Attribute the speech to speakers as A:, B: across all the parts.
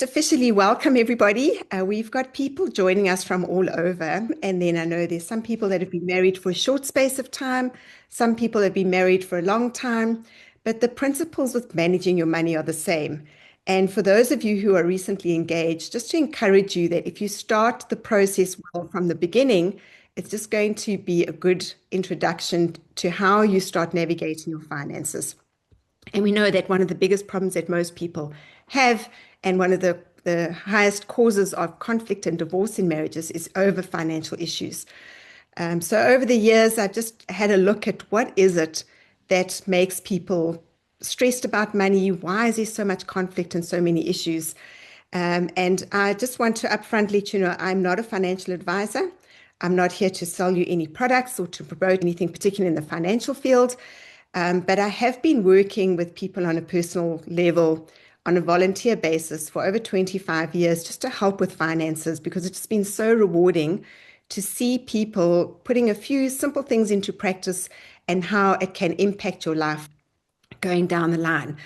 A: Officially welcome everybody. We've got people joining us from all over, and then I know there's some people that have been married for a short space of time, some people have been married for a long time, but the principles with managing your money are the same. And for those of you who are recently engaged, just to encourage you that if you start the process well from the beginning, it's just going to be a good introduction to how you start navigating your finances. And we know that one of the biggest problems that most people have, and one of the highest causes of conflict and divorce in marriages, is over financial issues. So over the years, I've just had a look at what is it that makes people stressed about money? Why is there so much conflict and so many issues? And I just want to upfront let you know I'm not a financial advisor. I'm not here to sell you any products or to promote anything particular in the financial field. But I have been working with people on a personal level on a volunteer basis for over 25 years just to help with finances because it's been so rewarding to see people putting a few simple things into practice and how it can impact your life going down the line.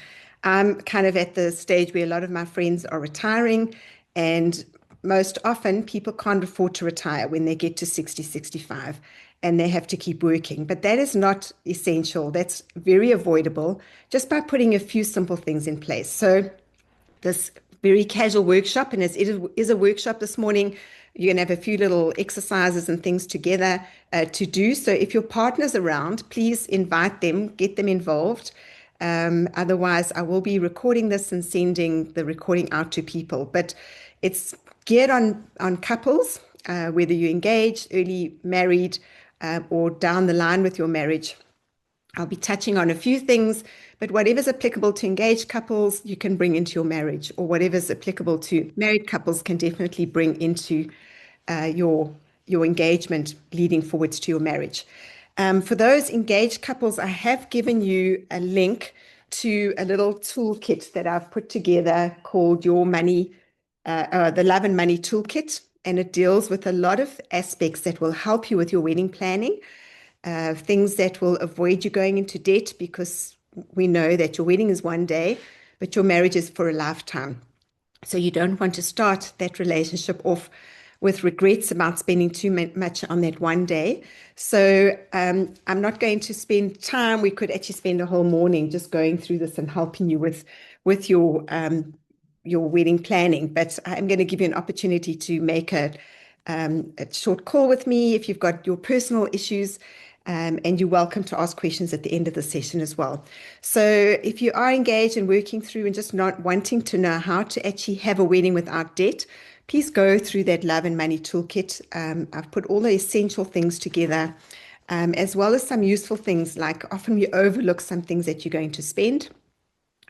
A: I'm kind of at the stage where a lot of my friends are retiring, and most often people can't afford to retire when they get to 60, 65, and they have to keep working. But that is not essential. That's very avoidable just by putting a few simple things in place. So this very casual workshop, and as it is a workshop this morning, you're going to have a few little exercises and things together to do. So if your partner's around, please invite them, get them involved. Otherwise, I will be recording this and sending the recording out to people. But it's geared on couples, whether you're engaged, early married, or down the line with your marriage. I'll be touching on a few things, but whatever's applicable to engaged couples, you can bring into your marriage, or whatever's applicable to married couples can definitely bring into your engagement leading forwards to your marriage. For those engaged couples, I have given you a link to a little toolkit that I've put together called Your Money, the Love and Money Toolkit, and it deals with a lot of aspects that will help you with your wedding planning, things that will avoid you going into debt because we know that your wedding is one day, but your marriage is for a lifetime. So you don't want to start that relationship off with regrets about spending too much on that one day. So I'm not going to spend time. We could actually spend a whole morning just going through this and helping you with your wedding planning. But I'm going to give you an opportunity to make a short call with me if you've got your personal issues. And you're welcome to ask questions at the end of the session as well. So if you are engaged and working through and just not wanting to know how to actually have a wedding without debt, please go through that Love and Money Toolkit. I've put all the essential things together, as well as some useful things, like often we overlook some things that you're going to spend,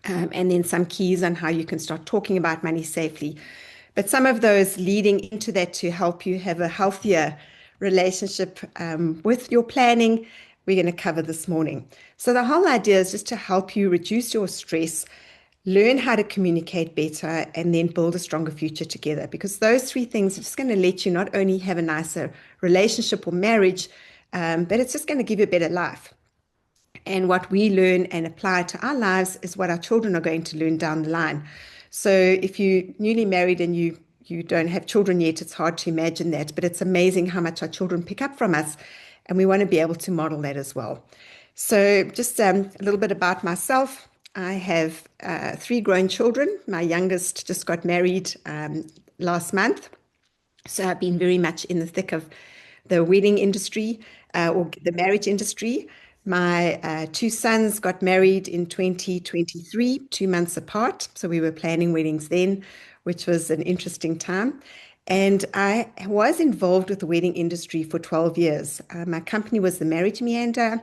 A: and then some keys on how you can start talking about money safely. But some of those leading into that to help you have a healthier relationship with your planning, we're going to cover this morning. So the whole idea is just to help you reduce your stress, learn how to communicate better, and then build a stronger future together. Because those three things are just going to let you not only have a nicer relationship or marriage, but it's just going to give you a better life. And what we learn and apply to our lives is what our children are going to learn down the line. So if you're newly married and you don't have children yet, it's hard to imagine that, but it's amazing how much our children pick up from us, and we want to be able to model that as well. So just a little bit about myself. I have three grown children. My youngest just got married last month. So I've been very much in the thick of the wedding industry or the marriage industry. My two sons got married in 2023, 2 months apart. So we were planning weddings then, which was an interesting time. And I was involved with the wedding industry for 12 years. My company was the Marriage Meander.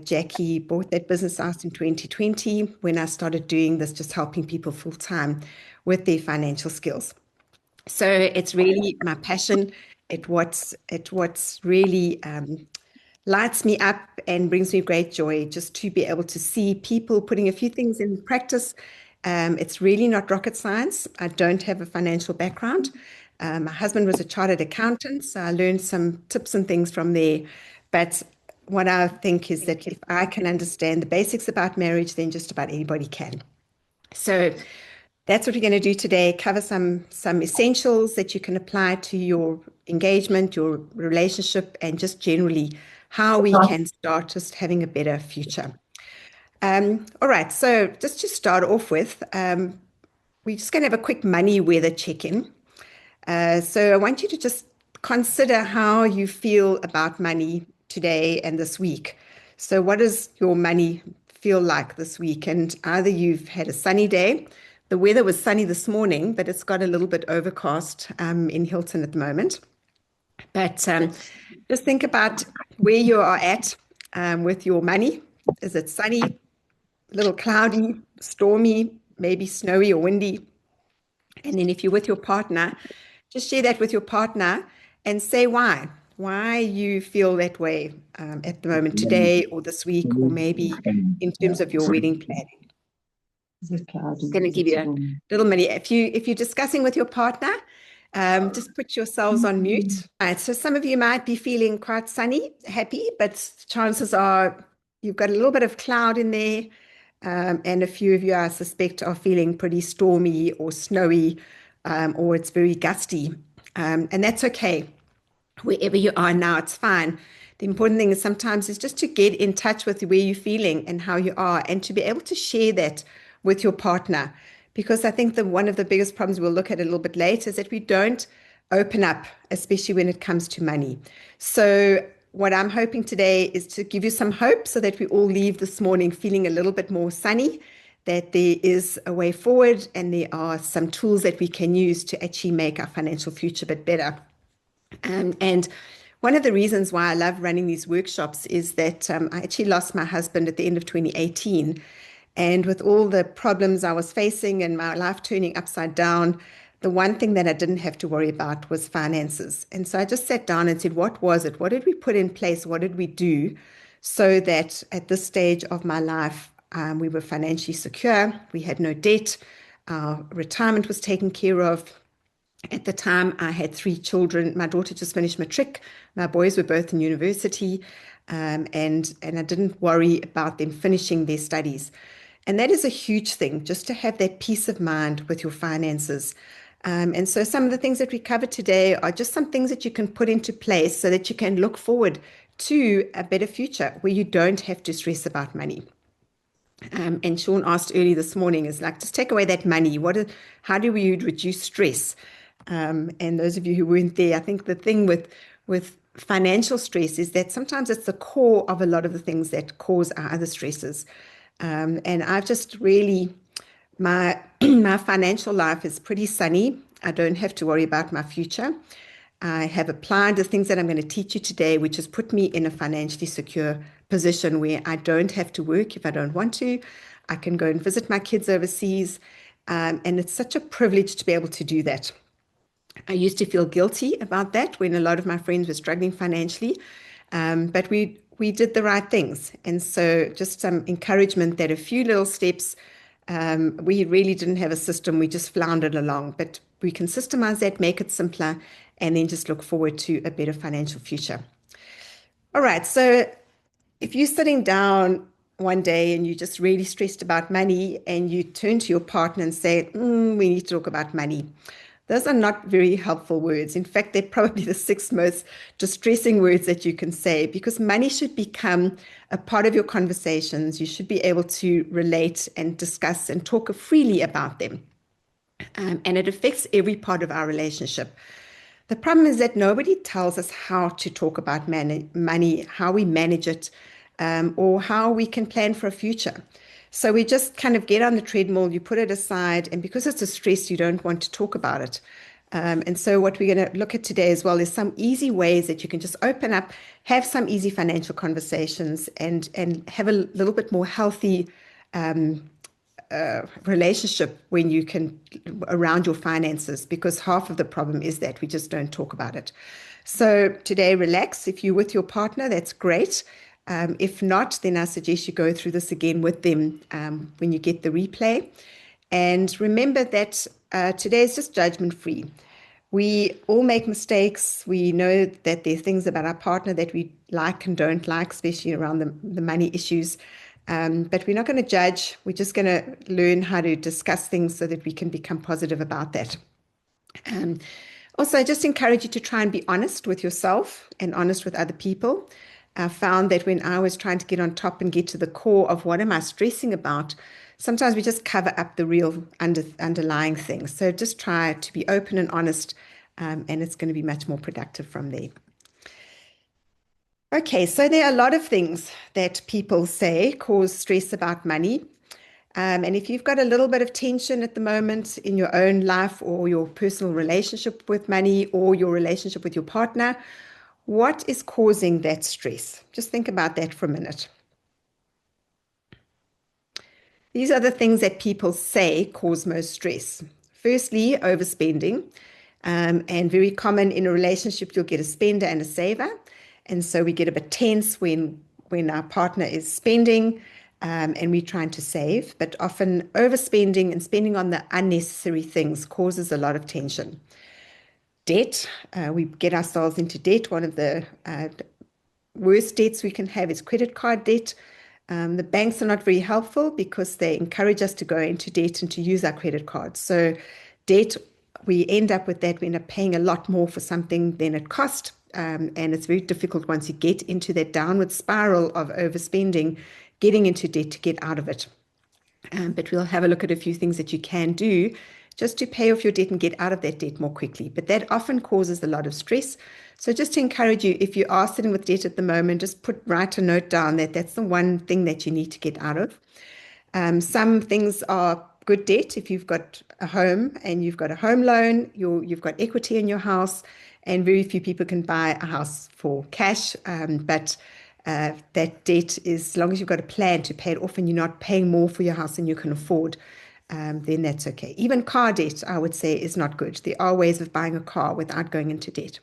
A: Jackie bought that business out in 2020 when I started doing this, just helping people full time with their financial skills. So it's really my passion. What's really lights me up and brings me great joy just to be able to see people putting a few things in practice. It's really not rocket science. I don't have a financial background. My husband was a chartered accountant, so I learned some tips and things from there. But what I think is that if I can understand the basics about marriage, then just about anybody can. So That's what we're going to do today. Cover some essentials that you can apply to your engagement, your relationship, and just generally how we can start just having a better future. All right, so just to start off with, we're just going to have a quick money weather check-in. So I want you to just consider how you feel about money today and this week. So what does your money feel like this week? And either you've had a sunny day. The weather was sunny this morning, but it's got a little bit overcast in Hilton at the moment. But just think about where you are at with your money. Is it sunny, a little cloudy, stormy, maybe snowy or windy? And then if you're with your partner, just share that with your partner and say why you feel that way at the moment today or this week, or maybe in terms of your wedding planning. Going to give you a little minute. If you're discussing with your partner, just put yourselves on mute. All right, so some of you might be feeling quite sunny, happy, but chances are you've got a little bit of cloud in there. And a few of you, I suspect, are feeling pretty stormy or snowy, or it's very gusty. And that's okay. Wherever you are now, it's fine. The important thing is sometimes is just to get in touch with where you're feeling and how you are, and to be able to share that with your partner. Because I think that one of the biggest problems we'll look at a little bit later is that we don't open up, especially when it comes to money. So what I'm hoping today is to give you some hope so that we all leave this morning feeling a little bit more sunny, that there is a way forward and there are some tools that we can use to actually make our financial future a bit better. And one of the reasons why I love running these workshops is that I actually lost my husband at the end of 2018. And with all the problems I was facing and my life turning upside down, the one thing that I didn't have to worry about was finances. And so I just sat down and said, what was it? What did we put in place? What did we do so that at this stage of my life, we were financially secure? We had no debt. Our retirement was taken care of. At the time, I had three children. My daughter just finished matric. My boys were both in university, and I didn't worry about them finishing their studies. And that is a huge thing, just to have that peace of mind with your finances. And so some of the things that we covered today are just some things that you can put into place so that you can look forward to a better future where you don't have to stress about money. And Sean asked early this morning, is like, just take away that money. How do we reduce stress? And those of you who weren't there, I think the thing with financial stress is that sometimes it's the core of a lot of the things that cause our other stresses. And I've just really, my my financial life is pretty sunny. I don't have to worry about my future. I have applied the things that I'm going to teach you today, which has put me in a financially secure position where I don't have to work if I don't want to. I can go and visit my kids overseas. And it's such a privilege to be able to do that. I used to feel guilty about that when a lot of my friends were struggling financially, but we did the right things. And so just some encouragement that a few little steps, we really didn't have a system. We just floundered along, but we can systemize that, make it simpler, and then just look forward to a better financial future. All right. So if you're sitting down one day and you're just really stressed about money and you turn to your partner and say, we need to talk about money. Those are not very helpful words. In fact, they're probably the six most distressing words that you can say, because money should become a part of your conversations. You should be able to relate and discuss and talk freely about them. And it affects every part of our relationship. The problem is that nobody tells us how to talk about money, how we manage it, or how we can plan for a future. So we just kind of get on the treadmill, you put it aside, and because it's a stress, you don't want to talk about it. And so what we're going to look at today as well is some easy ways that you can just open up, have some easy financial conversations, and have a little bit more healthy relationship when you can around your finances, because half of the problem is that we just don't talk about it. So today, relax. If you're with your partner, that's great. If not, then I suggest you go through this again with them when you get the replay. And remember that today is just judgment free. We all make mistakes. We know that there are things about our partner that we like and don't like, especially around the money issues. But we're not going to judge. We're just going to learn how to discuss things so that we can become positive about that. Um, Also, I just encourage you to try and be honest with yourself and honest with other people. I found that when I was trying to get on top and get to the core of what am I stressing about, sometimes we just cover up the real underlying things. So just try to be open and honest, and it's going to be much more productive from there. Okay, so there are a lot of things that people say cause stress about money. And if you've got a little bit of tension at the moment in your own life or your personal relationship with money or your relationship with your partner, what is causing that stress? Just think about that for a minute. These are the things that people say cause most stress. Firstly, overspending. And very common in a relationship, you'll get a spender and a saver. And so we get a bit tense when our partner is spending and we're trying to save. But often overspending and spending on the unnecessary things causes a lot of tension. Debt, we get ourselves into debt. One of the worst debts we can have is credit card debt. The banks are not very helpful because they encourage us to go into debt and to use our credit cards. So debt, we end up with that. We end up paying a lot more for something than it cost. And it's very difficult once you get into that downward spiral of overspending, getting into debt to get out of it. But we'll have a look at a few things that you can do just to pay off your debt and get out of that debt more quickly. But that often causes a lot of stress. So just to encourage you, if you are sitting with debt at the moment, just write a note down that that's the one thing that you need to get out of. Some things are good debt. If you've got a home and you've got a home loan, you've got equity in your house, and very few people can buy a house for cash. But that debt is, as long as you've got a plan to pay it off and you're not paying more for your house than you can afford, then that's okay. Even car debt, I would say, is not good. There are ways of buying a car without going into debt,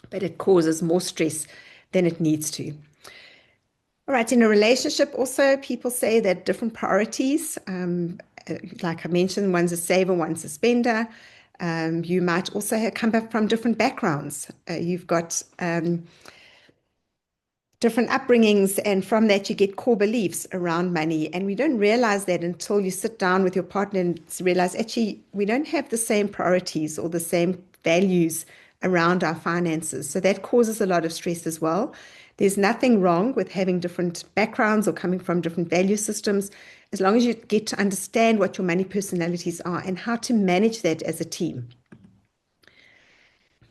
A: but it causes more stress than it needs to. All right, in a relationship, also, people say that different priorities, like I mentioned, one's a saver, one's a spender. You might also come up from different backgrounds. You've got different upbringings, and from that you get core beliefs around money. And we don't realize that until you sit down with your partner and realize actually we don't have the same priorities or the same values around our finances. So that causes a lot of stress as well. There's nothing wrong with having different backgrounds or coming from different value systems, as long as you get to understand what your money personalities are and how to manage that as a team.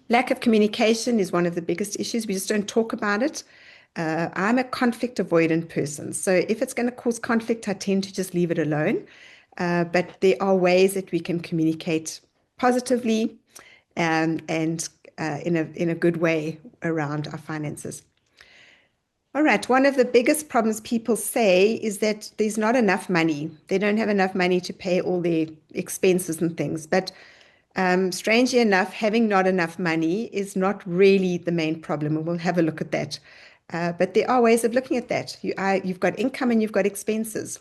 A: Lack of communication is one of the biggest issues. We just don't talk about it. I'm a conflict avoidant person. So if it's going to cause conflict, I tend to just leave it alone. But there are ways that we can communicate positively and in a good way around our finances. All right, one of the biggest problems people say is that there's not enough money. They don't have enough money to pay all their expenses and things. But strangely enough, having not enough money is not really the main problem, and we'll have a look at that. But there are ways of looking at that. You've got income and you've got expenses.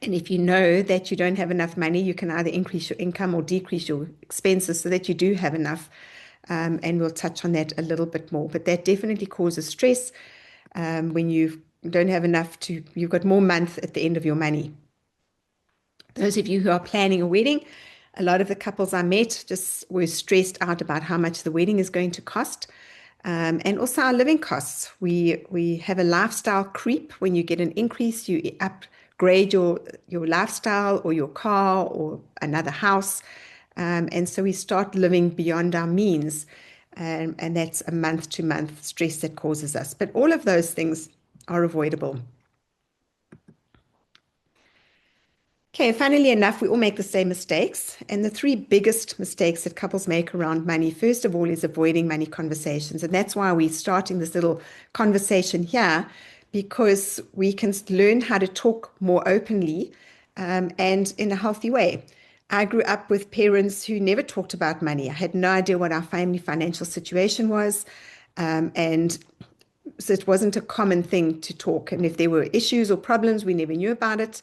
A: And if you know that you don't have enough money, you can either increase your income or decrease your expenses so that you do have enough. And we'll touch on that a little bit more. But that definitely causes stress when you don't have enough you've got more month at the end of your money. Those of you who are planning a wedding, a lot of the couples I met just were stressed out about how much the wedding is going to cost. And also our living costs. We have a lifestyle creep. When you get an increase, you upgrade your lifestyle or your car or another house. And so we start living beyond our means. And that's a month-to-month stress that causes us. But all of those things are avoidable. Okay, funnily enough, we all make the same mistakes. And the three biggest mistakes that couples make around money, first of all, is avoiding money conversations. And that's why we're starting this little conversation here, because we can learn how to talk more openly and in a healthy way. I grew up with parents who never talked about money. I had no idea what our family financial situation was. And so it wasn't a common thing to talk. And if there were issues or problems, we never knew about it.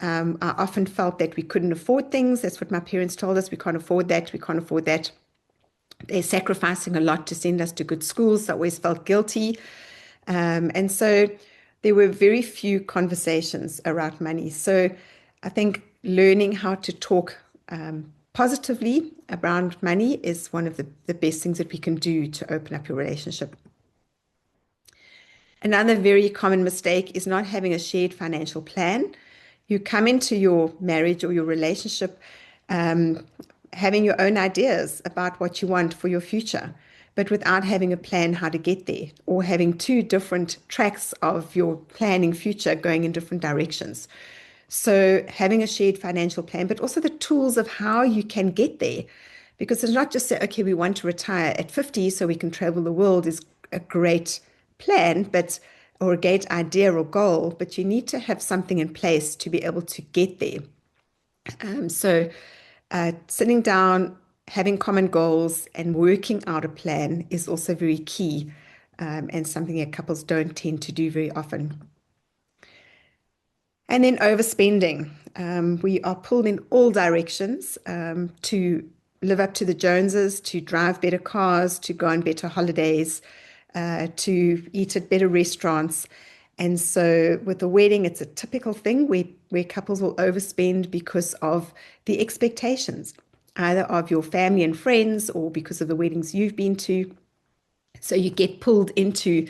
A: I often felt that we couldn't afford things. That's what my parents told us. We can't afford that. We can't afford that. They're sacrificing a lot to send us to good schools. So I always felt guilty. And so there were very few conversations around money. So I think learning how to talk positively around money is one of the best things that we can do to open up your relationship. Another very common mistake is not having a shared financial plan. You come into your marriage or your relationship um, having your own ideas about what you want for your future, but without having a plan how to get there, or having two different tracks of your planning future going in different directions. So having a shared financial plan, but also the tools of how you can get there. Because it's not just say, okay, we want to retire at 50 so we can travel the world is a great plan, but or a great idea or goal, but you need to have something in place to be able to get there. So sitting down, having common goals, and working out a plan is also very key, and something that couples don't tend to do very often. And then overspending. We are pulled in all directions to live up to the Joneses, to drive better cars, to go on better holidays, to eat at better restaurants. And so with the wedding, it's a typical thing where couples will overspend because of the expectations, either of your family and friends or because of the weddings you've been to. So you get pulled into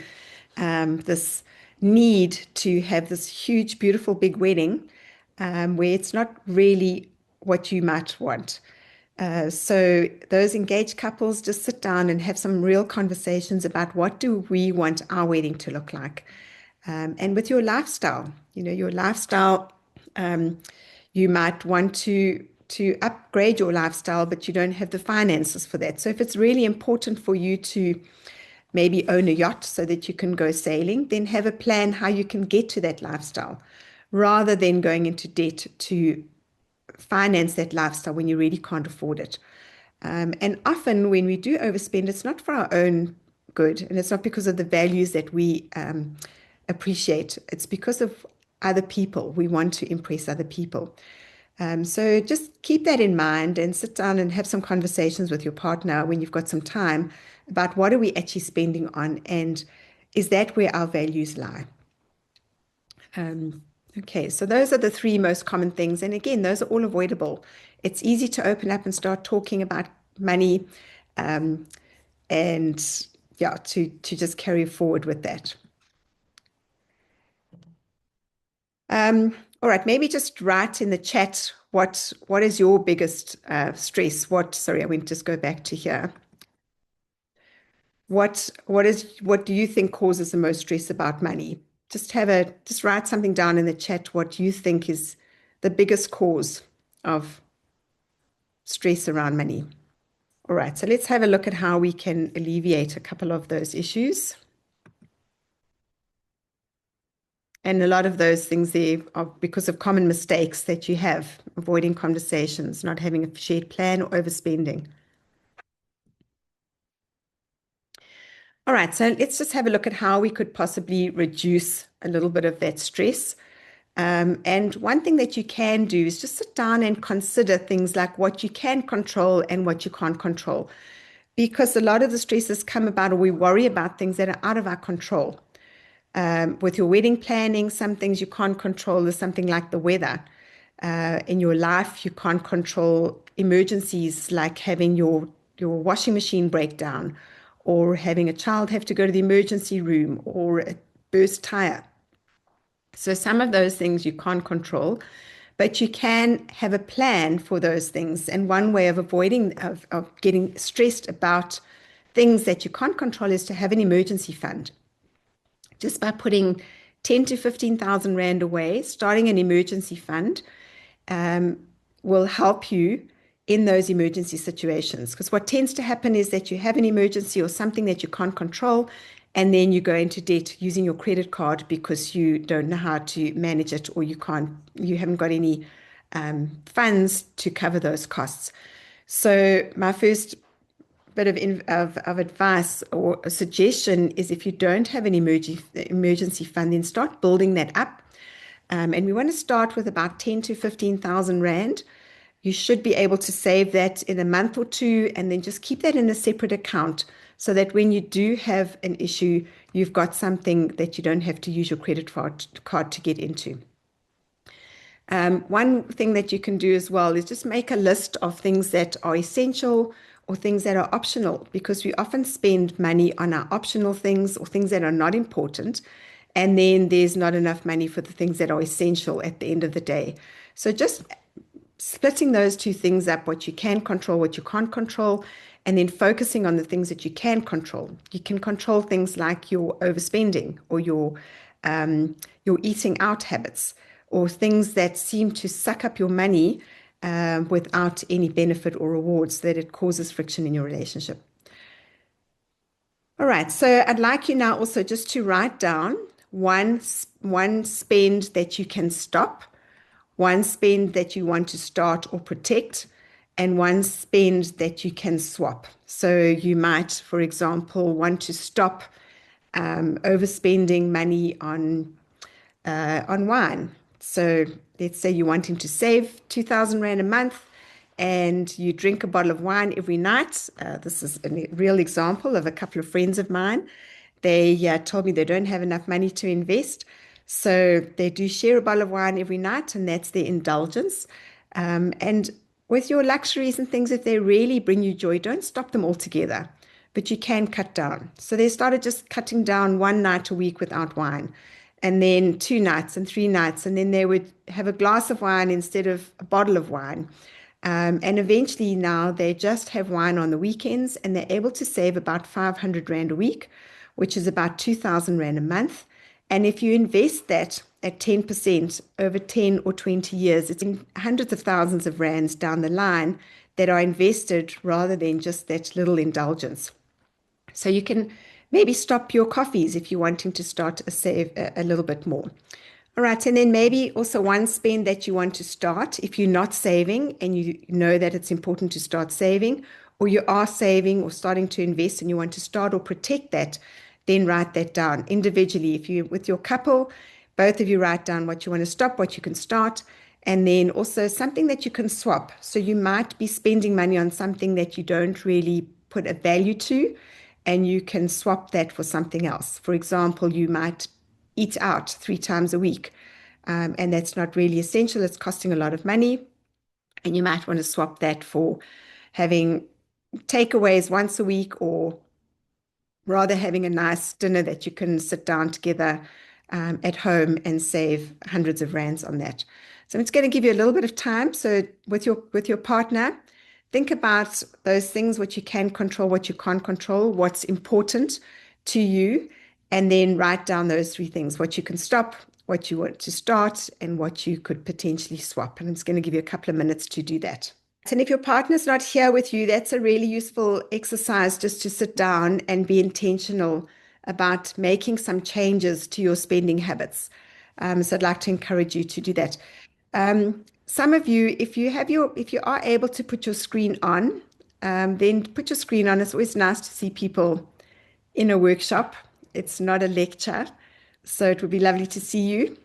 A: this need to have this huge, beautiful, big wedding where it's not really what you might want. So those engaged couples just sit down and have some real conversations about what do we want our wedding to look like. And with your lifestyle, your lifestyle, you might want to upgrade your lifestyle, but you don't have the finances for that. So if it's really important for you to maybe own a yacht so that you can go sailing, then have a plan how you can get to that lifestyle rather than going into debt to finance that lifestyle when you really can't afford it. And often when we do overspend, it's not for our own good, and it's not because of the values that we appreciate. It's because of other people. We want to impress other people. So just keep that in mind and sit down and have some conversations with your partner when you've got some time about what are we actually spending on, and is that where our values lie? Okay, so those are the three most common things. And again, those are all avoidable. It's easy to open up and start talking about money, and yeah, to just carry forward with that. All right, maybe just write in the chat what is your biggest stress? Sorry, I went just go back to here. What do you think causes the most stress about money? Just write something down in the chat what you think is the biggest cause of stress around money. All right, so let's have a look at how we can alleviate a couple of those issues. And a lot of those things there are because of common mistakes that you have, avoiding conversations, not having a shared plan, or overspending. All right, so let's just have a look at how we could possibly reduce a little bit of that stress. And one thing that you can do is just sit down and consider things like what you can control and what you can't control. Because a lot of the stresses come about, or we worry about things that are out of our control. With your wedding planning, some things you can't control is something like the weather. In your life, you can't control emergencies like having your washing machine break down, or having a child have to go to the emergency room, or a burst tire. So some of those things you can't control, but you can have a plan for those things. And one way of avoiding of getting stressed about things that you can't control is to have an emergency fund. Just by putting 10 to 15,000 Rand away, starting an emergency fund will help you in those emergency situations. Because what tends to happen is that you have an emergency or something that you can't control, and then you go into debt using your credit card because you don't know how to manage it, or you haven't got any funds to cover those costs. So my first bit of advice or a suggestion is, if you don't have an emergency fund, then start building that up. And we want to start with about 10 to 15,000 Rand. You should be able to save that in a month or two and then just keep that in a separate account so that when you do have an issue, you've got something that you don't have to use your credit card to get into. One thing that you can do as well is just make a list of things that are essential or things that are optional, because we often spend money on our optional things or things that are not important. And then there's not enough money for the things that are essential at the end of the day. So just splitting those two things up, what you can control, what you can't control, and then focusing on the things that you can control. You can control things like your overspending or your eating out habits or things that seem to suck up your money without any benefit or rewards, that it causes friction in your relationship. All right, so I'd like you now also just to write down one spend that you can stop, one spend that you want to start or protect, and one spend that you can swap. So you might, for example, want to stop overspending money on wine. So let's say you're wanting to save 2,000 Rand a month and you drink a bottle of wine every night. This is a real example of a couple of friends of mine. They told me they don't have enough money to invest. So they do share a bottle of wine every night, and that's their indulgence. And with your luxuries and things, if they really bring you joy, don't stop them altogether, but you can cut down. So they started just cutting down one night a week without wine, and then 2 nights and 3 nights, and then they would have a glass of wine instead of a bottle of wine. And eventually now they just have wine on the weekends, and they're able to save about 500 Rand a week, which is about 2,000 Rand a month. And if you invest that at 10% over 10 or 20 years, it's in hundreds of thousands of rands down the line that are invested rather than just that little indulgence. So you can maybe stop your coffees if you're wanting to start a save a little bit more. All right, and then maybe also one spend that you want to start if you're not saving and you know that it's important to start saving, or you are saving or starting to invest and you want to start or protect that, then write that down individually. If you with your couple, both of you write down what you want to stop, what you can start, and then also something that you can swap. So you might be spending money on something that you don't really put a value to, and you can swap that for something else. For example, you might eat out 3 times a week, and that's not really essential. It's costing a lot of money, and you might want to swap that for having takeaways once a week, or rather having a nice dinner that you can sit down together at home and save hundreds of rands on that. So it's going to give you a little bit of time. So with your partner, think about those things, what you can control, what you can't control, what's important to you, and then write down those 3 things: what you can stop, what you want to start, and what you could potentially swap. And it's going to give you a couple of minutes to do that. And if your partner's not here with you, that's a really useful exercise, just to sit down and be intentional about making some changes to your spending habits. So I'd like to encourage you to do that. Some of you, if you are able to put your screen on, then put your screen on. It's always nice to see people in a workshop. It's not a lecture, so it would be lovely to see you.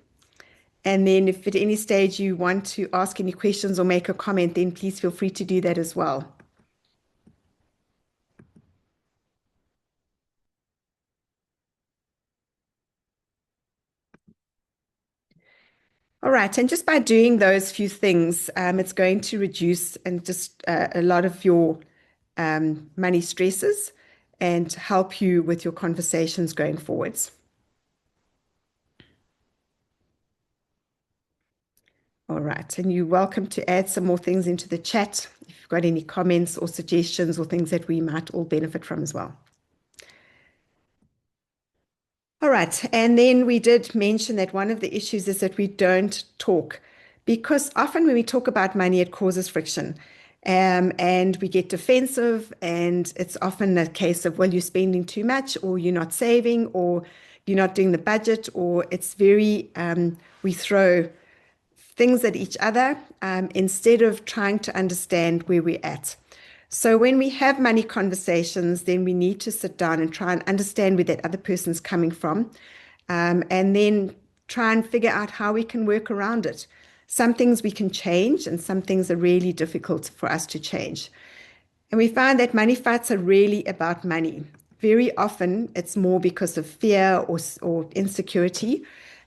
A: And then if at any stage you want to ask any questions or make a comment, then please feel free to do that as well. All right, and just by doing those few things, it's going to reduce and just a lot of your money stresses and help you with your conversations going forwards. All right, and you're welcome to add some more things into the chat if you've got any comments or suggestions or things that we might all benefit from as well. All right, and then we did mention that one of the issues is that we don't talk, because often when we talk about money, it causes friction. And we get defensive, and it's often a case of, well, you're spending too much, or you're not saving, or you're not doing the budget, or it's very, we throw things at each other instead of trying to understand where we're at. So when we have money conversations, then we need to sit down and try and understand where that other person's coming from, and then try and figure out how we can work around it. Some things we can change, and some things are really difficult for us to change. And we find that money fights are really about money. Very often, it's more because of fear or insecurity.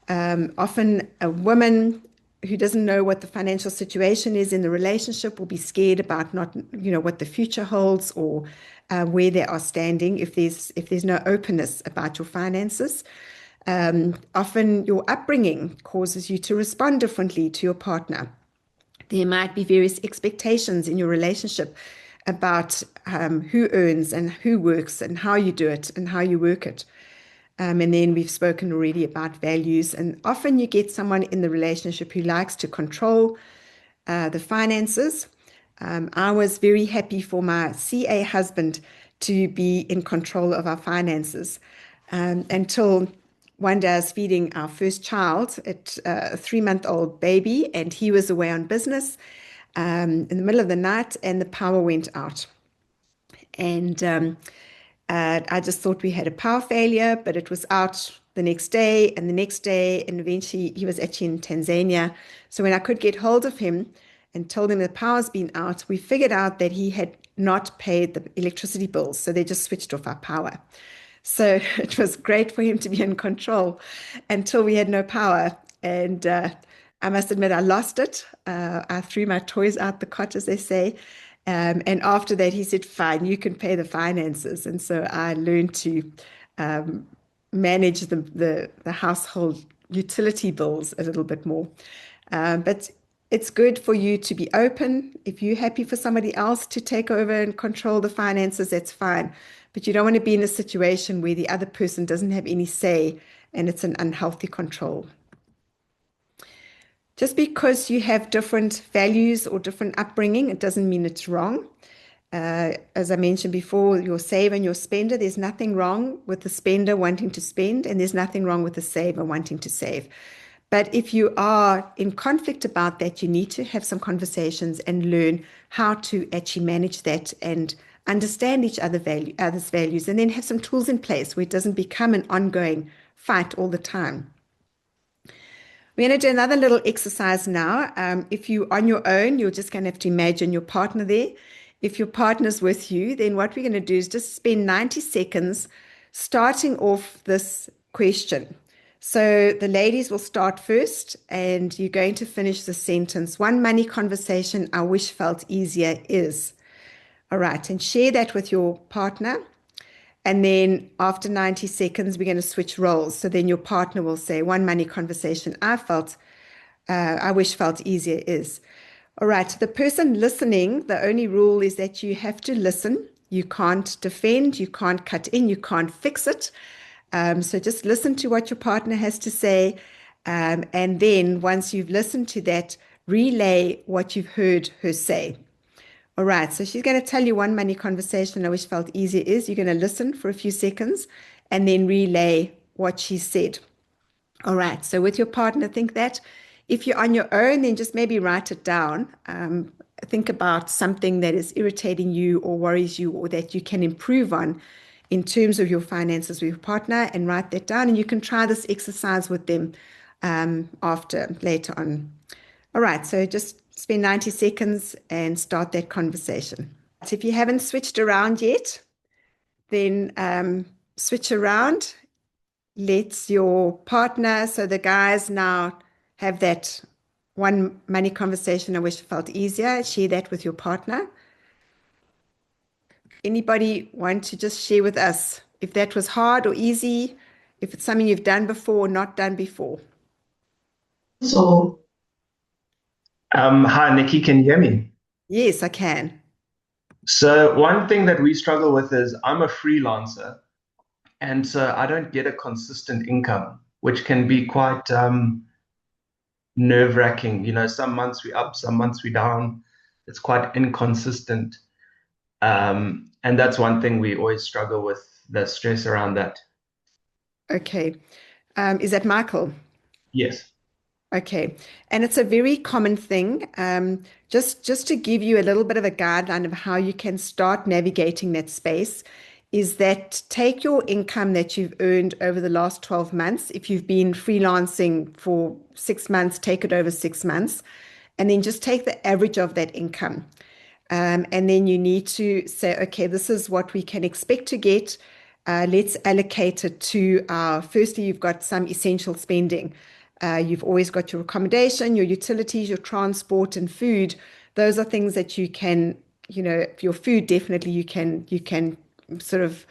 A: Often, a woman who doesn't know what the financial situation is in the relationship will be scared about not, what the future holds or where they are standing if there's no openness about your finances. Often, your upbringing causes you to respond differently to your partner. There might be various expectations in your relationship about who earns and who works and how you do it and how you work it. And then we've spoken already about values. And often you get someone in the relationship who likes to control the finances. I was very happy for my CA husband to be in control of our finances until one day I was feeding our first child, a 3-month-old baby, and he was away on business in the middle of the night, and the power went out. And I just thought we had a power failure, but it was out the next day and the next day. And eventually he was actually in Tanzania. So when I could get hold of him and told him the power's been out, we figured out that he had not paid the electricity bills. So they just switched off our power. So it was great for him to be in control until we had no power. And I must admit, I lost it. I threw my toys out the cot, as they say. And after that, he said, "Fine, you can pay the finances." And so I learned to um, manage the household utility bills a little bit more. But it's good for you to be open. If you're happy for somebody else to take over and control the finances, that's fine. But you don't want to be in a situation where the other person doesn't have any say and it's an unhealthy control. Just because you have different values or different upbringing, it doesn't mean it's wrong. As I mentioned before, your saver and your spender, there's nothing wrong with the spender wanting to spend, and there's nothing wrong with the saver wanting to save. But if you are in conflict about that, you need to have some conversations and learn how to actually manage that and understand other's values, and then have some tools in place where it doesn't become an ongoing fight all the time. We're going to do another little exercise now. If you're on your own, you're just going to have to imagine your partner there. If your partner's with you, then what we're going to do is just spend 90 seconds starting off this question. So the ladies will start first, and you're going to finish the sentence. One money conversation I wish felt easier is. All right, and share that with your partner. And then after 90 seconds, we're going to switch roles. So then your partner will say, one money conversation I wish felt easier is. All right, the person listening, the only rule is that you have to listen. You can't defend, you can't cut in, you can't fix it. So just listen to what your partner has to say. And then once you've listened to that, relay what you've heard her say. All right, so she's going to tell you one money conversation I wish felt easier is. You're going to listen for a few seconds and then relay what she said. All right, so with your partner, think that. If you're on your own, then just maybe write it down. Think about something that is irritating you or worries you or that you can improve on in terms of your finances with your partner, and write that down. And you can try this exercise with them later on. All right, so just spend 90 seconds and start that conversation. So if you haven't switched around yet, then switch around. Let your partner, so the guys now have that one money conversation I wish felt easier. Share that with your partner. Anybody want to just share with us if that was hard or easy, if it's something you've done before or not done before?
B: So, hi, Nikki, can you hear me?
A: Yes, I can.
B: So, one thing that we struggle with is I'm a freelancer, and so I don't get a consistent income, which can be quite nerve-wracking. You know, some months we up, some months we down. It's quite inconsistent. And that's one thing we always struggle with, the stress around that.
A: Okay. Is that Michael?
B: Yes.
A: Okay, and it's a very common thing. Just to give you a little bit of a guideline of how you can start navigating that space is that take your income that you've earned over the last 12 months. If you've been freelancing for 6 months, take it over 6 months, and then just take the average of that income. And then you need to say, okay, this is what we can expect to get. Let's allocate it to firstly, you've got some essential spending. You've always got your accommodation, your utilities, your transport, and food. Those are things that you can, your food definitely you can sort of,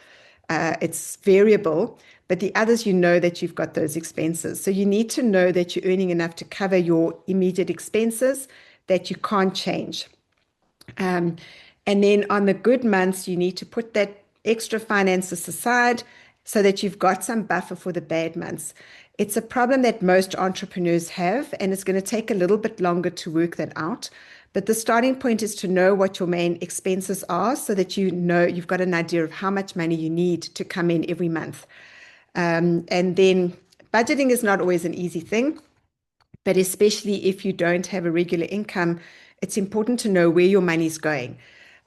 A: it's variable, but the others, that you've got those expenses. So you need to know that you're earning enough to cover your immediate expenses that you can't change. Um, and then on the good months, you need to put that extra finances aside so that you've got some buffer for the bad months. It's a problem that most entrepreneurs have, and it's going to take a little bit longer to work that out. But the starting point is to know what your main expenses are so that you know you've got an idea of how much money you need to come in every month. And then budgeting is not always an easy thing, but especially if you don't have a regular income, it's important to know where your money's going.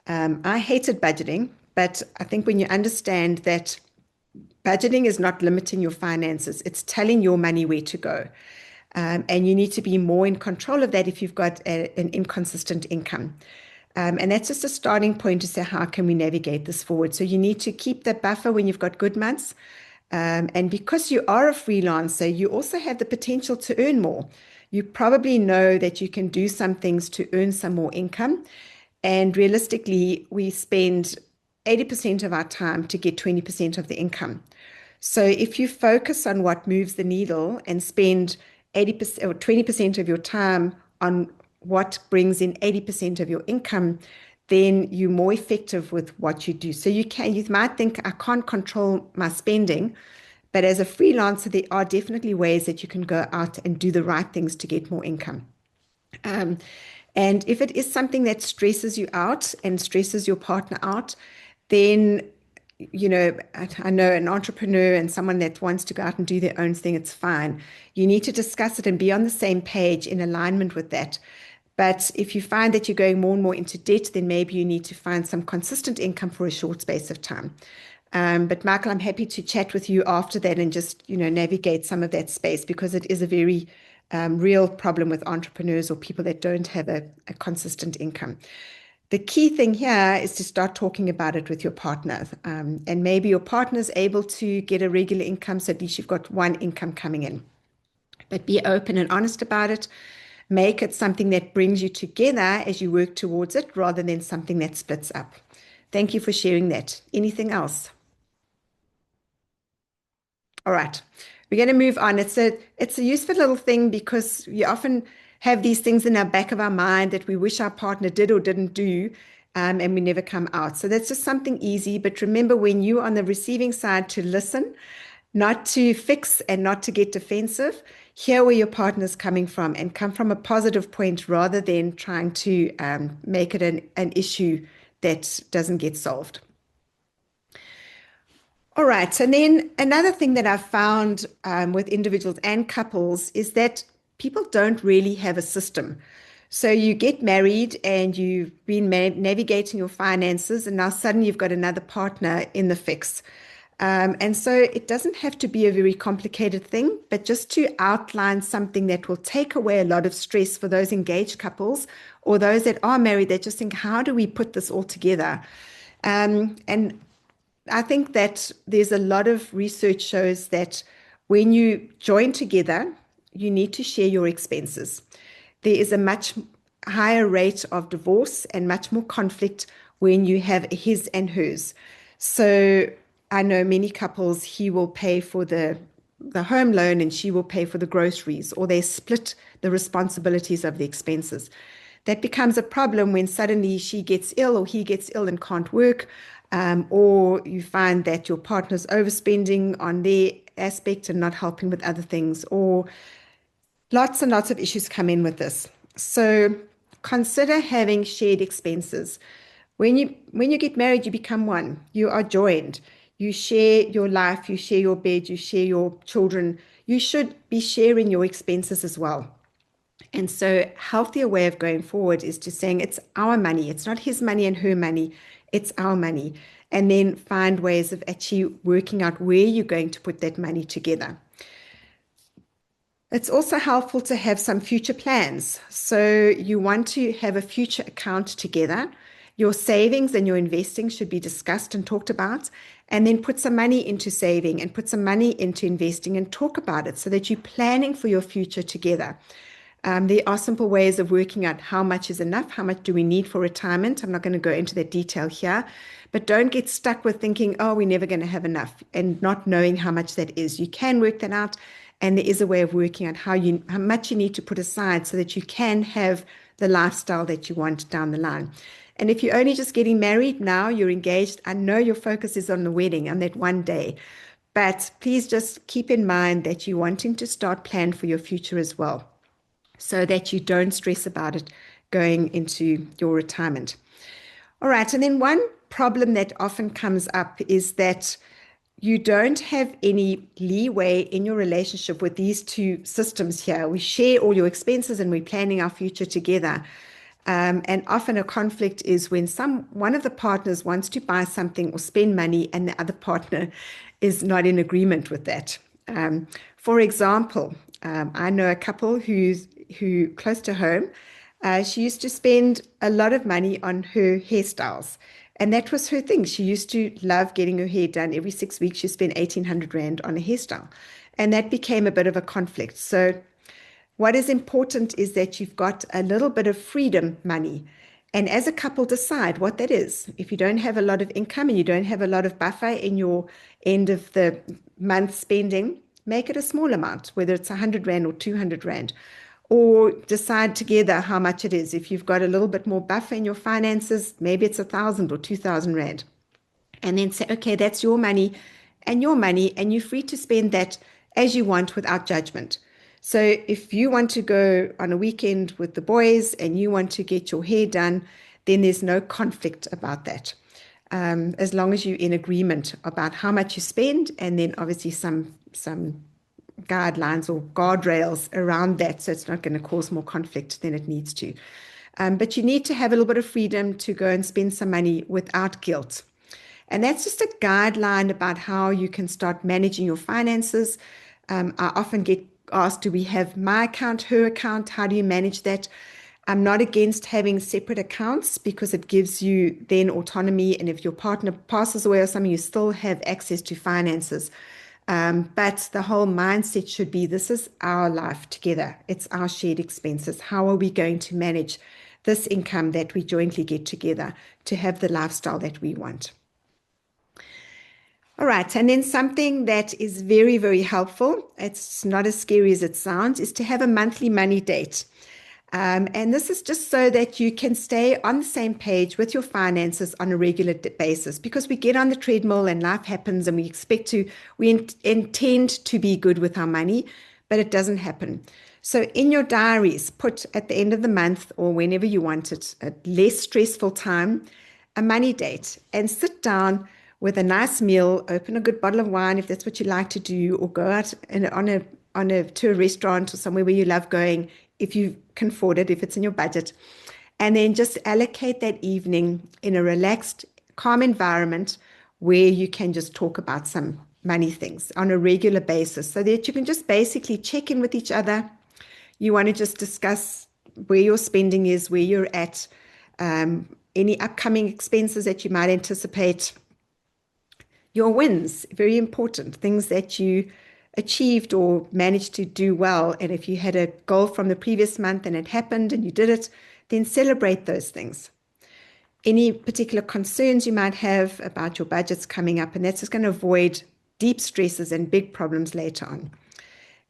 A: I hated budgeting, but I think when you understand that budgeting is not limiting your finances, it's telling your money where to go. And you need to be more in control of that if you've got an inconsistent income. And that's just a starting point to say, how can we navigate this forward? So you need to keep that buffer when you've got good months. And because you are a freelancer, you also have the potential to earn more. You probably know that you can do some things to earn some more income. And realistically, we spend 80% of our time to get 20% of the income. So if you focus on what moves the needle and spend 80% or 20% of your time on what brings in 80% of your income, then you're more effective with what you do. So you might think, I can't control my spending, but as a freelancer, there are definitely ways that you can go out and do the right things to get more income. Um, and if it is something that stresses you out and stresses your partner out, then, I know an entrepreneur and someone that wants to go out and do their own thing, it's fine. You need to discuss it and be on the same page in alignment with that. But if you find that you're going more and more into debt, then maybe you need to find some consistent income for a short space of time. But Michael, I'm happy to chat with you after that and just, navigate some of that space because it is a very real problem with entrepreneurs or people that don't have a consistent income. The key thing here is to start talking about it with your partner. And maybe your partner's able to get a regular income, so at least you've got one income coming in. But be open and honest about it. Make it something that brings you together as you work towards it rather than something that splits up. Thank you for sharing that. Anything else? All right, we're going to move on. It's a useful little thing because we often have these things in our back of our mind that we wish our partner did or didn't do, and we never come out. So that's just something easy. But remember, when you're on the receiving side, to listen, not to fix and not to get defensive. Hear where your partner's coming from and come from a positive point rather than trying to make it an issue that doesn't get solved. All right. So then another thing that I've found with individuals and couples is that people don't really have a system. So you get married and you've been navigating your finances, and now suddenly you've got another partner in the fix. And so it doesn't have to be a very complicated thing, but just to outline something that will take away a lot of stress for those engaged couples or those that are married that just think, how do we put this all together? And I think that there's a lot of research shows that when you join together, you need to share your expenses. There is a much higher rate of divorce and much more conflict when you have his and hers. So I know many couples, he will pay for the home loan and she will pay for the groceries, or they split the responsibilities of the expenses. That becomes a problem when suddenly she gets ill or he gets ill and can't work, or you find that your partner's overspending on their aspect and not helping with other things, or lots and lots of issues come in with this. So consider having shared expenses. When you get married, you become one. You are joined. You share your life, you share your bed, you share your children. You should be sharing your expenses as well. And so, healthier way of going forward is to saying it's our money. It's not his money and her money. It's our money. And then find ways of actually working out where you're going to put that money together. It's also helpful to have some future plans. So you want to have a future account together. Your savings and your investing should be discussed and talked about, and then put some money into saving and put some money into investing and talk about it so that you're planning for your future together. There are simple ways of working out how much is enough, how much do we need for retirement. I'm not going to go into that detail here, but don't get stuck with thinking, oh, we're never going to have enough and not knowing how much that is. You can work that out, and there is a way of working out how much you need to put aside so that you can have the lifestyle that you want down the line. And if you're only just getting married now, you're engaged, I know your focus is on the wedding, on that one day. But please just keep in mind that you're wanting to start plan for your future as well, so that you don't stress about it going into your retirement. All right. And then one problem that often comes up is that you don't have any leeway in your relationship with these two systems here. We share all your expenses and we're planning our future together. And often a conflict is when one of the partners wants to buy something or spend money and the other partner is not in agreement with that. For example, I know a couple who close to home, she used to spend a lot of money on her hairstyles. And that was her thing. She used to love getting her hair done. Every 6 weeks, she spent 1,800 Rand on a hairstyle. And that became a bit of a conflict. So what is important is that you've got a little bit of freedom money. And as a couple, decide what that is. If you don't have a lot of income and you don't have a lot of buffer in your end of the month spending, make it a small amount, whether it's 100 Rand or 200 Rand, or decide together how much it is. If you've got a little bit more buffer in your finances, maybe it's 1,000 or 2,000 Rand. And then say, okay, that's your money, and you're free to spend that as you want without judgment. So if you want to go on a weekend with the boys and you want to get your hair done, then there's no conflict about that. As long as you're in agreement about how much you spend, and then obviously some guidelines or guardrails around that, so it's not going to cause more conflict than it needs to. But you need to have a little bit of freedom to go and spend some money without guilt. And that's just a guideline about how you can start managing your finances. I often get asked, do we have my account, her account? How do you manage that? I'm not against having separate accounts because it gives you then autonomy. And if your partner passes away or something, you still have access to finances. But the whole mindset should be, this is our life together. It's our shared expenses. How are we going to manage this income that we jointly get together to have the lifestyle that we want? All right. And then something that is very, very helpful, it's not as scary as it sounds, is to have a monthly money date. And this is just so that you can stay on the same page with your finances on a regular basis, because we get on the treadmill and life happens and we intend to be good with our money, but it doesn't happen. So in your diaries, put at the end of the month or whenever you want it, a less stressful time, a money date, and sit down with a nice meal, open a good bottle of wine if that's what you like to do, or go out to a restaurant or somewhere where you love going if you can afford it, if it's in your budget, and then just allocate that evening in a relaxed, calm environment where you can just talk about some money things on a regular basis so that you can just basically check in with each other. You want to just discuss where your spending is, where you're at, any upcoming expenses that you might anticipate. Your wins, very important, things that you achieved or managed to do well. And if you had a goal from the previous month and it happened and you did it, then celebrate those things. Any particular concerns you might have about your budgets coming up, and that's just going to avoid deep stresses and big problems later on.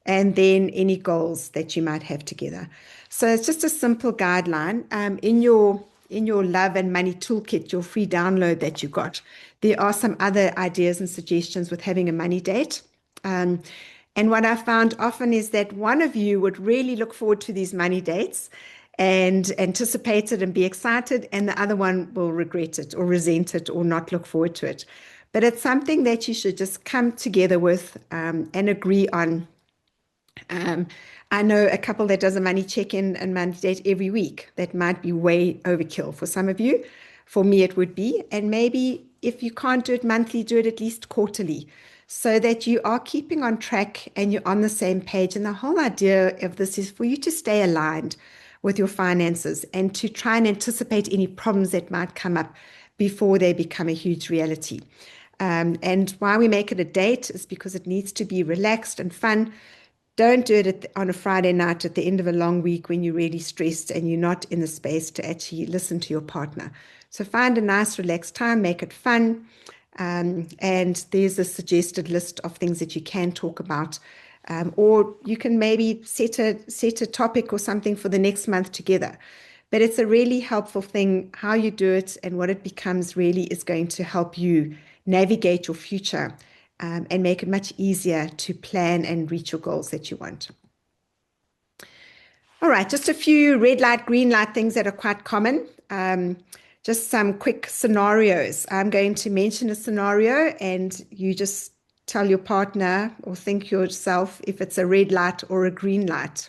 A: And then any goals that you might have together. So it's just a simple guideline. In your Love and Money Toolkit, your free download that you got, there are some other ideas and suggestions with having a money date. And what I found often is that one of you would really look forward to these money dates and anticipate it and be excited, and the other one will regret it or resent it or not look forward to it. But it's something that you should just come together with and agree on. I know a couple that does a money check-in and money date every week. That might be way overkill for some of you, For me, it would be. And maybe if you can't do it monthly, do it at least quarterly so that you are keeping on track and you're on the same page. And the whole idea of this is for you to stay aligned with your finances and to try and anticipate any problems that might come up before they become a huge reality. And why we make it a date is because it needs to be relaxed and fun. Don't do it on a Friday night at the end of a long week when you're really stressed and you're not in the space to actually listen to your partner. So find a nice, relaxed time, make it fun. And there's a suggested list of things that you can talk about. Or you can maybe set a topic or something for the next month together. But it's a really helpful thing. How you do it and what it becomes really is going to help you navigate your future and make it much easier to plan and reach your goals that you want. All right, just a few red light, green light things that are quite common. Just some quick scenarios. I'm going to mention a scenario and you just tell your partner or think yourself if it's a red light or a green light.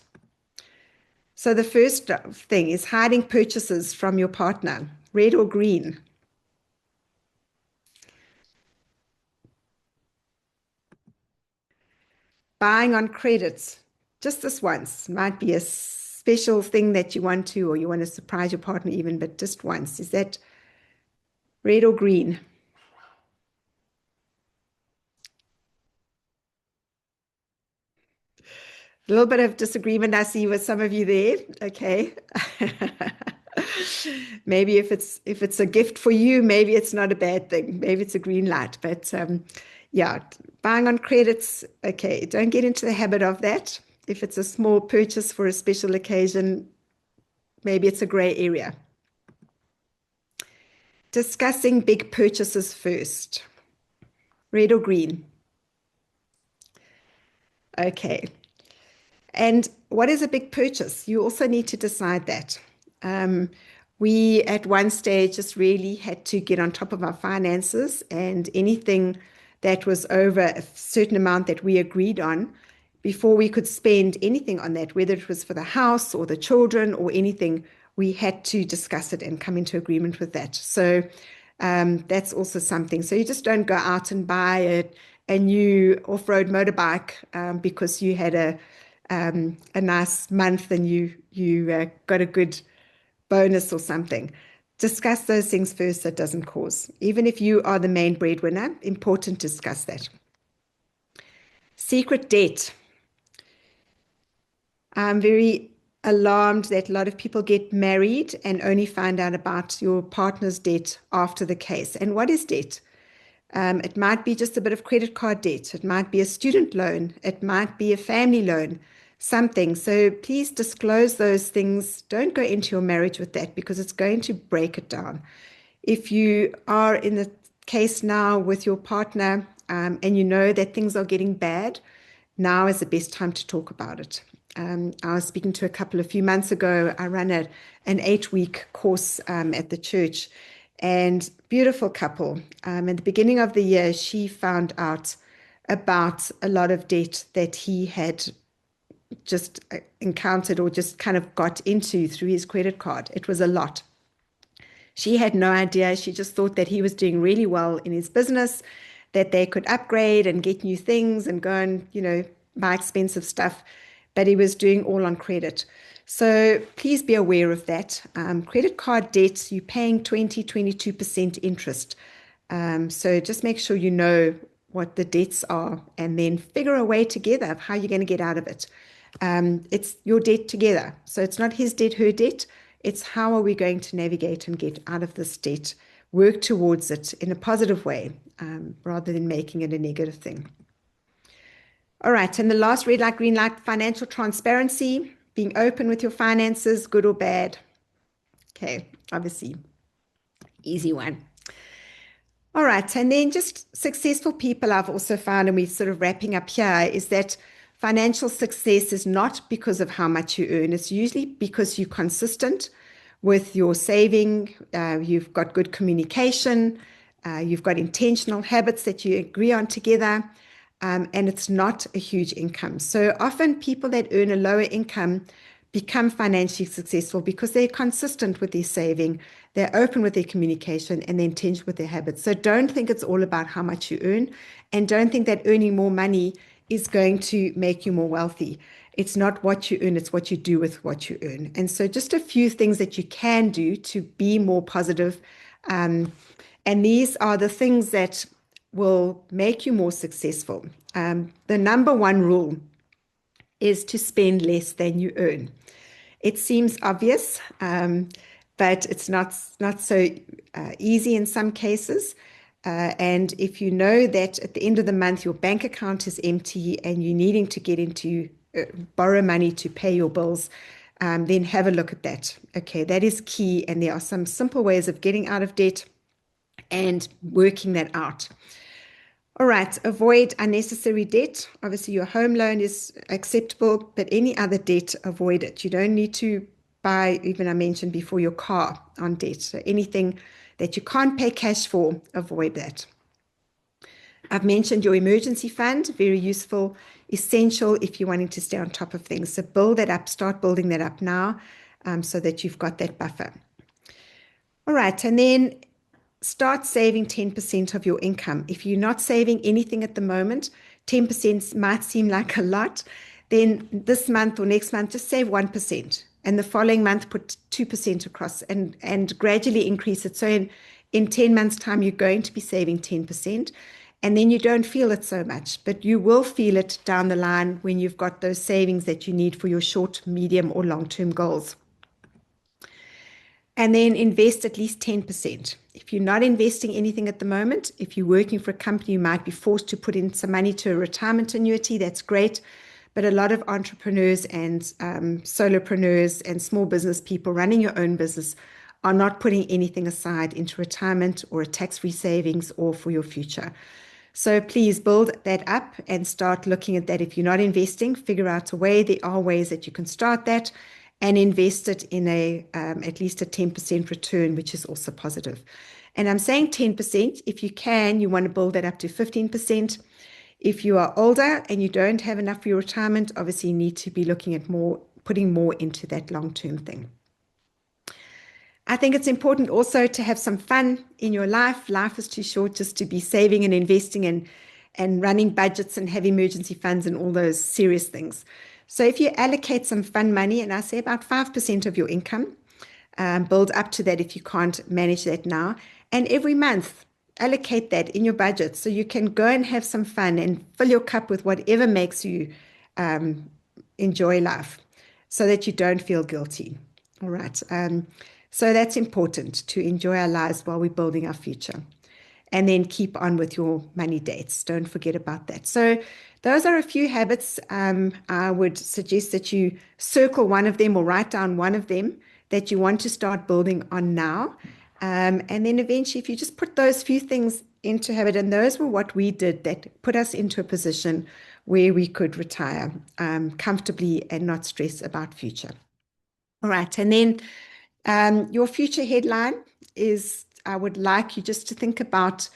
A: So the first thing is hiding purchases from your partner, red or green. Buying on credit, just this once. Might be a special thing that you want to, or you want to surprise your partner even, but just once. Is that red or green? A little bit of disagreement I see with some of you there. Okay. Maybe if it's a gift for you, maybe it's not a bad thing. Maybe it's a green light. But yeah, buying on credits, okay, don't get into the habit of that. If it's a small purchase for a special occasion, maybe it's a gray area. Discussing big purchases first. Red or green? Okay. And what is a big purchase? You also need to decide that. We at one stage just really had to get on top of our finances, and anything that was over a certain amount that we agreed on before we could spend anything on that, whether it was for the house or the children or anything, we had to discuss it and come into agreement with that. So that's also something. So you just don't go out and buy a new off-road motorbike because you had a nice month and you got a good bonus or something. Discuss those things first so it doesn't cause. Even if you are the main breadwinner, important to discuss that. Secret debt. I'm very alarmed that a lot of people get married and only find out about your partner's debt after the case. And what is debt? It might be just a bit of credit card debt. It might be a student loan. It might be a family loan, something. So please disclose those things. Don't go into your marriage with that because it's going to break it down. If you are in the case now with your partner and you know that things are getting bad, now is the best time to talk about it. I was speaking to a couple a few months ago. I ran an 8-week course at the church, and beautiful couple. At the beginning of the year, she found out about a lot of debt that he had just encountered or just kind of got into through his credit card. It was a lot. She had no idea. She just thought that he was doing really well in his business, that they could upgrade and get new things and go and, buy expensive stuff. But he was doing all on credit. So please be aware of that. Credit card debts, you're paying 22% interest. So just make sure you know what the debts are and then figure a way together of how you're going to get out of it. It's your debt together. So it's not his debt, her debt. It's how are we going to navigate and get out of this debt, work towards it in a positive way rather than making it a negative thing. All right, and the last red light, green light, financial transparency, being open with your finances, good or bad. Okay, obviously, easy one. All right, and then just successful people I've also found, and we're sort of wrapping up here, is that financial success is not because of how much you earn. It's usually because you're consistent with your saving, you've got good communication, you've got intentional habits that you agree on together, and it's not a huge income. So often people that earn a lower income become financially successful because they're consistent with their saving, they're open with their communication, and they're intentional with their habits. So don't think it's all about how much you earn, and don't think that earning more money is going to make you more wealthy. It's not what you earn, it's what you do with what you earn. And so just a few things that you can do to be more positive. And these are the things that will make you more successful. The number one rule is to spend less than you earn. It seems obvious, but it's not so easy in some cases. And if you know that at the end of the month your bank account is empty and you're needing to get into borrow money to pay your bills, then have a look at that. Okay, that is key, and there are some simple ways of getting out of debt and working that out. All right, avoid unnecessary debt. Obviously, your home loan is acceptable, but any other debt, avoid it. You don't need to buy, even I mentioned before, your car on debt. So anything that you can't pay cash for, avoid that. I've mentioned your emergency fund, very useful, essential if you're wanting to stay on top of things. So build that up, start building that up now, so that you've got that buffer. All right, and then start saving 10% of your income. If you're not saving anything at the moment, 10% might seem like a lot. Then this month or next month, just save 1%. And the following month, put 2% across and gradually increase it. So in 10 months' time, you're going to be saving 10%. And then you don't feel it so much, but you will feel it down the line when you've got those savings that you need for your short, medium, or long-term goals. And then invest at least 10%. If you're not investing anything at the moment, if you're working for a company, you might be forced to put in some money to a retirement annuity. That's great. But a lot of entrepreneurs and solopreneurs and small business people running your own business are not putting anything aside into retirement or a tax-free savings or for your future. So please build that up and start looking at that. If you're not investing, figure out a way. There are ways that you can start that and invest it in at least a 10% return, which is also positive. And I'm saying 10%. If you can, you want to build that up to 15%. If you are older and you don't have enough for your retirement, obviously you need to be looking at putting more into that long-term thing. I think it's important also to have some fun in your life. Life is too short just to be saving and investing and running budgets and have emergency funds and all those serious things. So if you allocate some fun money, and I say about 5% of your income, build up to that if you can't manage that now, and every month allocate that in your budget so you can go and have some fun and fill your cup with whatever makes you enjoy life so that you don't feel guilty. All right. So that's important, to enjoy our lives while we're building our future. And then keep on with your money dates. Don't forget about that. So those are a few habits. I would suggest that you circle one of them or write down one of them that you want to start building on now. And then eventually, if you just put those few things into habit, and those were what we did that put us into a position where we could retire comfortably and not stress about future. All right. And then your future headline is, I would like you just to think about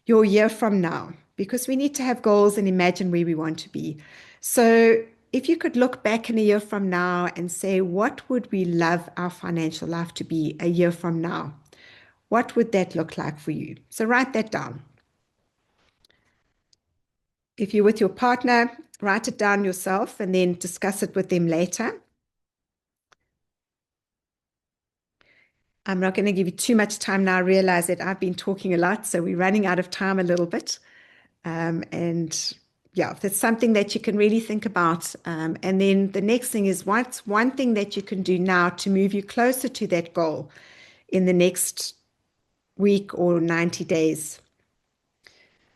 A: your year from now, because we need to have goals and imagine where we want to be. So if you could look back in a year from now and say, what would we love our financial life to be a year from now? What would that look like for you? So write that down. If you're with your partner, write it down yourself and then discuss it with them later. I'm not going to give you too much time now. I realize that I've been talking a lot, so we're running out of time a little bit. And yeah, that's something that you can really think about. And then the next thing is, what's one thing that you can do now to move you closer to that goal in the next week or 90 days?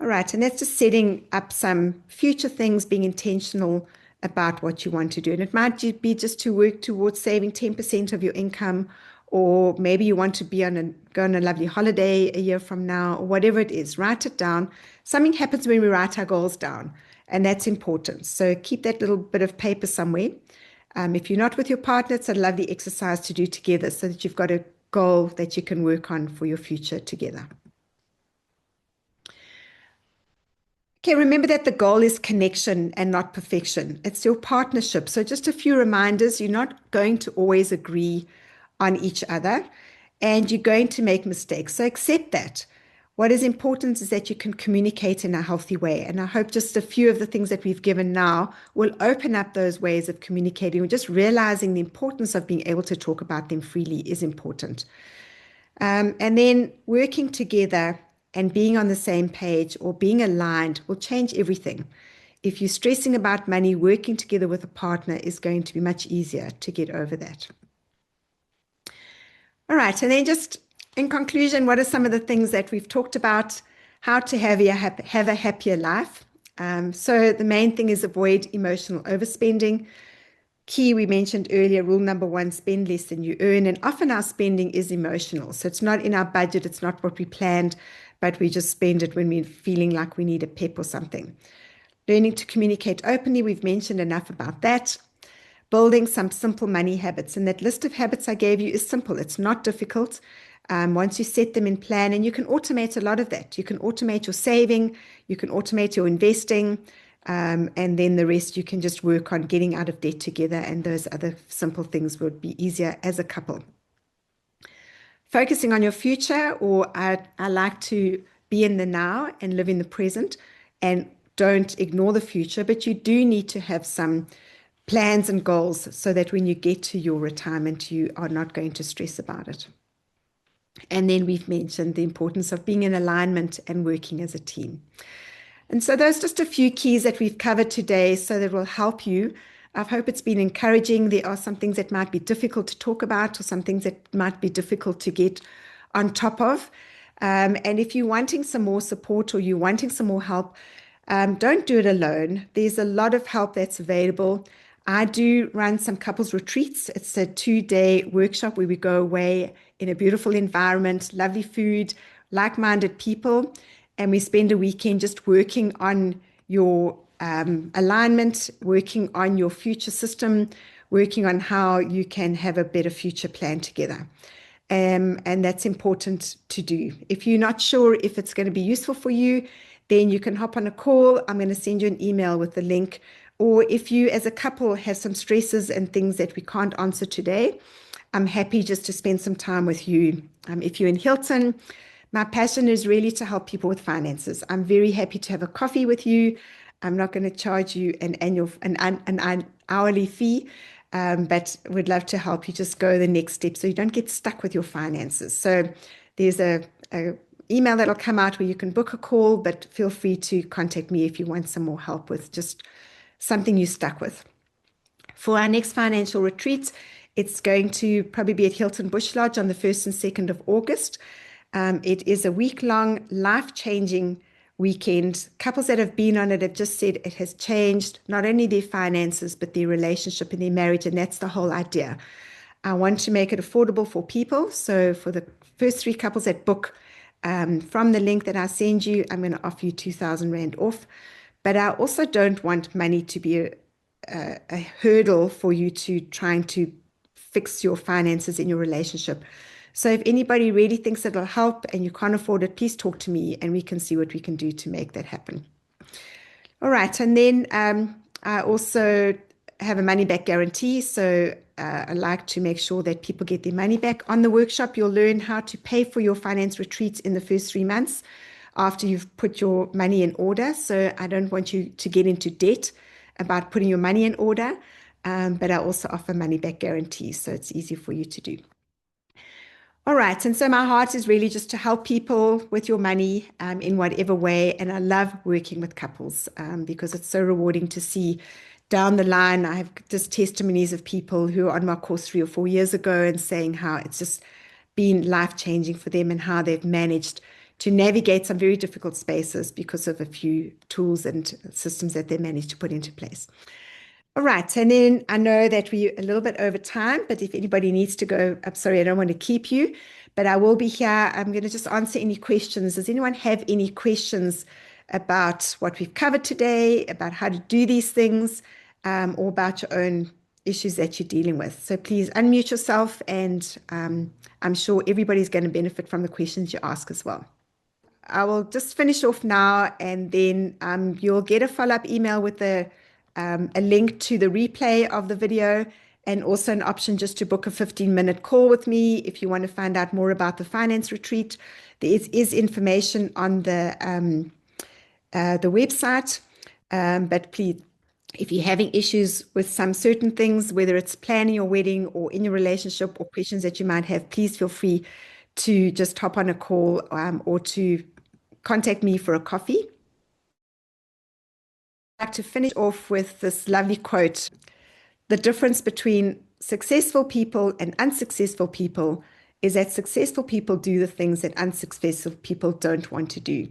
A: All right, and that's just setting up some future things, being intentional about what you want to do. And it might be just to work towards saving 10% of your income, or maybe you want to go on a lovely holiday a year from now, or whatever it is. Write it down. Something happens when we write our goals down, and that's important. So keep that little bit of paper somewhere. If you're not with your partner, it's a lovely exercise to do together so that you've got a goal that you can work on for your future together. Okay, remember that the goal is connection and not perfection. It's your partnership. So just a few reminders, you're not going to always agree on each other. and you're going to make mistakes. So accept that. What is important is that you can communicate in a healthy way. And I hope just a few of the things that we've given now will open up those ways of communicating. Just realizing the importance of being able to talk about them freely is important. And then working together and being on the same page or being aligned will change everything. If you're stressing about money, working together with a partner is going to be much easier to get over that. All right. And then just in conclusion, what are some of the things that we've talked about? How to have a happier life. So the main thing is avoid emotional overspending. Key, we mentioned earlier, rule number one, spend less than you earn. And often our spending is emotional. So it's not in our budget, it's not what we planned, but we just spend it when we're feeling like we need a pep or something. Learning to communicate openly, we've mentioned enough about that. Building some simple money habits. And that list of habits I gave you is simple, it's not difficult. Once you set them in plan, and you can automate a lot of that. You can automate your saving, you can automate your investing, and then the rest you can just work on getting out of debt together. And those other simple things would be easier as a couple. Focusing on your future, or I like to be in the now and live in the present and don't ignore the future, but you do need to have some plans and goals so that when you get to your retirement, you are not going to stress about it. And then we've mentioned the importance of being in alignment and working as a team. And so those are just a few keys that we've covered today so that will help you. I hope it's been encouraging. There are some things that might be difficult to talk about or some things that might be difficult to get on top of. And if you're wanting some more support or you're wanting some more help, don't do it alone. There's a lot of help that's available. I do run some couples retreats. It's a 2-day workshop where we go away in a beautiful environment, lovely food, like-minded people, and we spend a weekend just working on your alignment, working on your future system, working on how you can have a better future plan together. And that's important to do. If you're not sure if it's going to be useful for you, then you can hop on a call. I'm going to send you an email with the link. Or if you, as a couple, have some stresses and things that we can't answer today, I'm happy just to spend some time with you. If you're in Hilton, my passion is really to help people with finances. I'm very happy to have a coffee with you. I'm not going to charge you an hourly fee, but would love to help you just go the next step so you don't get stuck with your finances. So there's a email that'll come out where you can book a call, but feel free to contact me if you want some more help with just something you're stuck with. For our next financial retreat, it's going to probably be at Hilton Bush Lodge on the 1st and 2nd of August. It is a week-long, life-changing weekend. Couples that have been on it have just said it has changed not only their finances, but their relationship and their marriage, and that's the whole idea. I want to make it affordable for people. So for the first 3 couples that book from the link that I send you, I'm going to offer you 2,000 Rand off. But I also don't want money to be a hurdle for you to trying to fix your finances in your relationship. So if anybody really thinks it'll help and you can't afford it, please talk to me and we can see what we can do to make that happen. All right. And then I also have a money back guarantee. So I like to make sure that people get their money back. On the workshop, you'll learn how to pay for your finance retreats in the first 3 months after you've put your money in order. So I don't want you to get into debt about putting your money in order, but I also offer money back guarantees, so it's easy for you to do. All right, and so my heart is really just to help people with your money in whatever way, and I love working with couples because it's so rewarding to see down the line. I have just testimonies of people who are on my course 3 or 4 years ago and saying how it's just been life-changing for them and how they've managed to navigate some very difficult spaces because of a few tools and systems that they managed to put into place. All right, and then I know that we're a little bit over time, but if anybody needs to go, I'm sorry, I don't want to keep you, but I will be here. I'm going to just answer any questions. Does anyone have any questions about what we've covered today, about how to do these things, or about your own issues that you're dealing with? So please unmute yourself, and I'm sure everybody's going to benefit from the questions you ask as well. I will just finish off now, and then you'll get a follow-up email with a link to the replay of the video, and also an option just to book a 15-minute call with me if you want to find out more about the finance retreat. There is information on the website, but please, if you're having issues with some certain things, whether it's planning your wedding or in your relationship or questions that you might have, please feel free to just hop on a call or to contact me for a coffee. I'd like to finish off with this lovely quote. The difference between successful people and unsuccessful people is that successful people do the things that unsuccessful people don't want to do.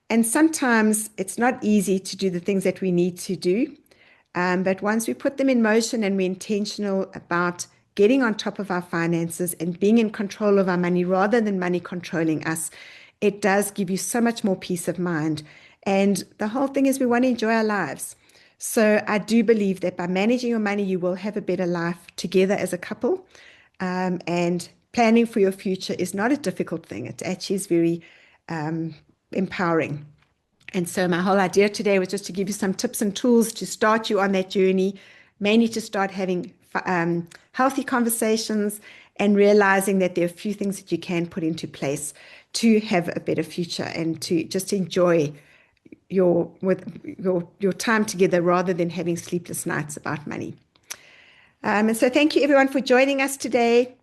A: And sometimes it's not easy to do the things that we need to do. But once we put them in motion and we're intentional about getting on top of our finances and being in control of our money rather than money controlling us, it does give you so much more peace of mind. And the whole thing is we want to enjoy our lives. So I do believe that by managing your money, you will have a better life together as a couple. And planning for your future is not a difficult thing. It actually is very empowering. And so my whole idea today was just to give you some tips and tools to start you on that journey, mainly to start having healthy conversations and realizing that there are a few things that you can put into place to have a better future and to just enjoy your time together rather than having sleepless nights about money. And so thank you everyone for joining us today.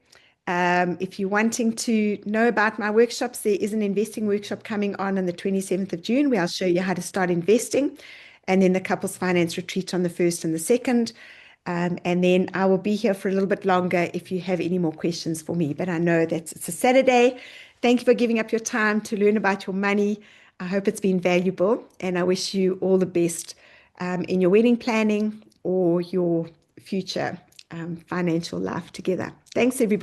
A: If you're wanting to know about my workshops, there is an investing workshop coming on the 27th of June where I'll show you how to start investing, and then the couples finance retreat on the 1st and the 2nd. And then I will be here for a little bit longer if you have any more questions for me. But I know that it's a Saturday. Thank you for giving up your time to learn about your money. I hope it's been valuable, and I wish you all the best in your wedding planning or your future financial life together. Thanks, everybody.